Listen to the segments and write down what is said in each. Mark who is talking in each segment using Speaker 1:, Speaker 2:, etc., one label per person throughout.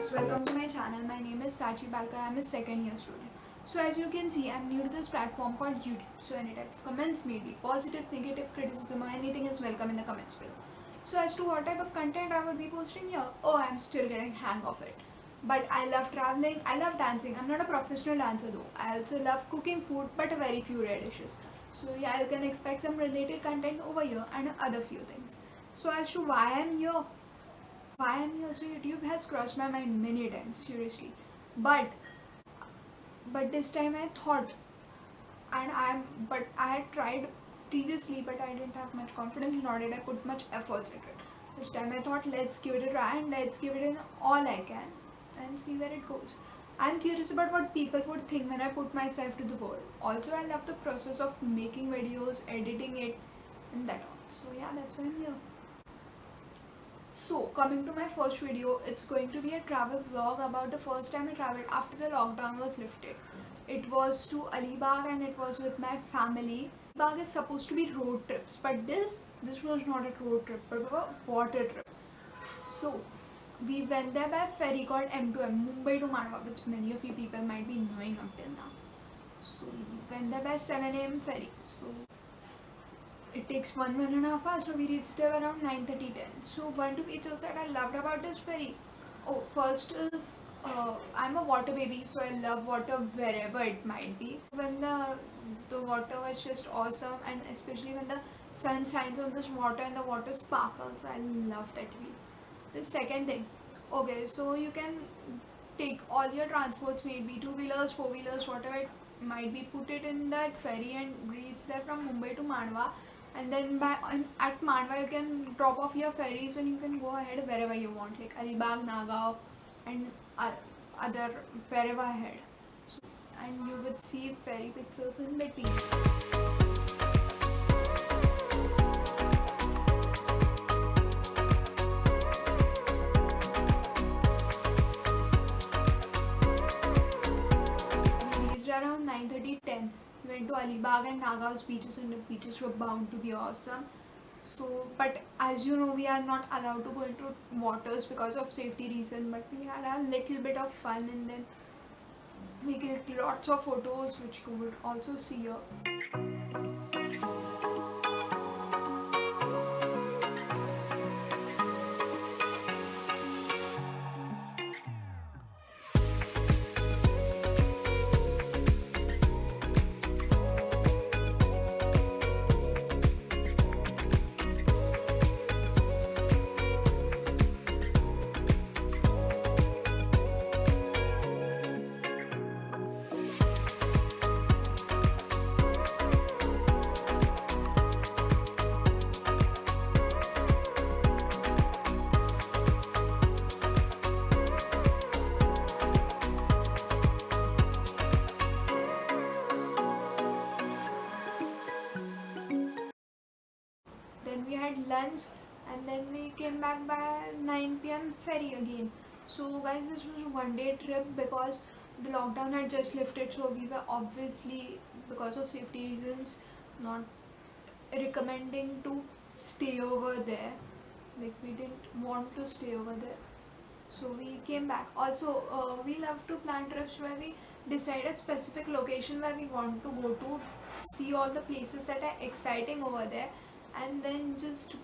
Speaker 1: guys, welcome to my channel. My name is Sachi Balkar. I'm a second year student. So as you can see, I'm new to this platform called YouTube. So any type of comments, maybe positive, negative, criticism or anything is welcome in the comments below. So as to what type of content I would be posting here, I'm still getting hang of it. But I love traveling, I love dancing. I'm not a professional dancer though. I also love cooking food, but a very few rare dishes. So yeah, you can expect some related content over here and other few things. So as to why I'm here, so YouTube has crossed my mind many times, seriously. But this time I thought, but I had tried previously, but I didn't have much confidence, nor did I put much efforts into it. This time I thought, let's give it a try and let's give it in all I can and see where it goes. I'm curious about what people would think when I put myself to the world. Also, I love the process of making videos, editing it, and that all. So yeah, that's why I'm here. So, coming to my first video, it's going to be a travel vlog about the first time I traveled after the lockdown was lifted. It was to Alibag and it was with my family. Alibag is supposed to be road trips, but this was not a road trip, but a water trip. So, we went there by ferry called M2M, Mumbai to Manwa, which many of you people might be knowing until now. So, we went there by 7 a.m. ferry. So, it takes one and a half hours, so we reached there around 9:30, 10. So one of the features that I loved about this ferry, first is I'm a water baby, so I love water wherever it might be. When the water was just awesome, and especially when the sun shines on this water and the water sparkles, I love that view. The second thing, okay, so you can take all your transports, maybe two-wheelers, four-wheelers, whatever it might be, put it in that ferry and reach there from Mumbai to Manwa, and then at Manwa you can drop off your ferries and you can go ahead wherever you want, like Alibag, Nagaon, and other wherever ahead. So, and you would see ferry pictures in between. We reached around 9:30, 10. We went to Alibag and Nagaon's beaches, and the beaches were bound to be awesome. So, but as you know, we are not allowed to go into waters because of safety reason. But we had a little bit of fun, and then we clicked lots of photos, which you would also see here. Then we had lunch, and then we came back by 9 p.m. ferry again. So guys, this was a one-day trip because the lockdown had just lifted, so we were obviously, because of safety reasons, not recommending to stay over there. Like, we didn't want to stay over there, so we came back. Also, we love to plan trips where we decide a specific location where we want to go to, see all the places that are exciting over there, and then just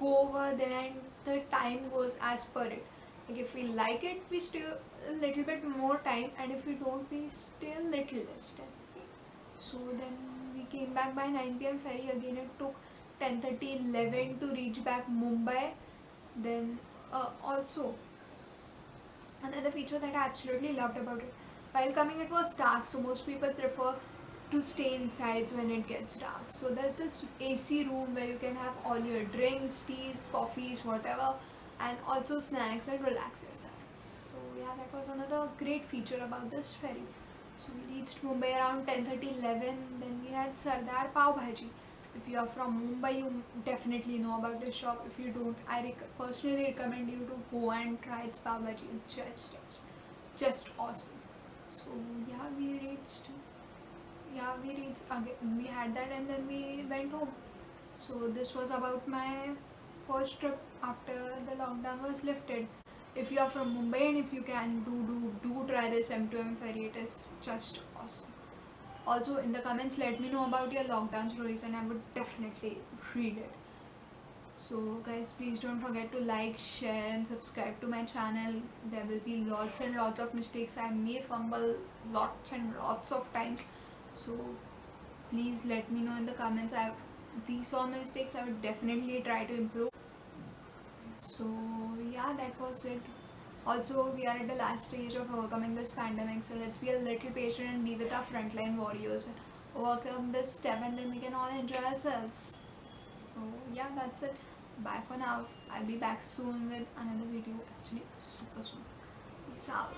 Speaker 1: go over there, and the time goes as per it. Like, if we like it, we stay a little bit more time, and if we don't, we stay a little less time. So then we came back by 9 p.m. ferry again. It took 10:30, 11 to reach back Mumbai. Then also another feature that I absolutely loved about it, while coming it was dark, so most people prefer to stay inside when it gets dark. So there's this AC room where you can have all your drinks, teas, coffees, whatever, and also snacks and relax yourself. So yeah, that was another great feature about this ferry. So we reached Mumbai around 10:30, 11. Then we had Sardar Pav Bhaji. If you are from Mumbai, you definitely know about this shop. If you don't, I personally recommend you to go and try its pav bhaji. It's just awesome. So we reached again. We had that, and then we went home. So this was about my first trip after the lockdown was lifted. if you are from Mumbai and if you can do try this M2M ferry. It is just awesome. Also in the comments let me know about your lockdown stories and I would definitely read it. So guys, please don't forget to like, share and subscribe to my channel. There will be lots and lots of mistakes. I may fumble lots and lots of times, so please let me know in the comments. I have these all mistakes, I would definitely try to improve. So yeah, that was it. Also, we are at the last stage of overcoming this pandemic, so let's be a little patient and be with our frontline warriors and overcome this step, and then we can all enjoy ourselves. So yeah, that's it. Bye for now. I'll be back soon with another video, actually super soon. Peace out.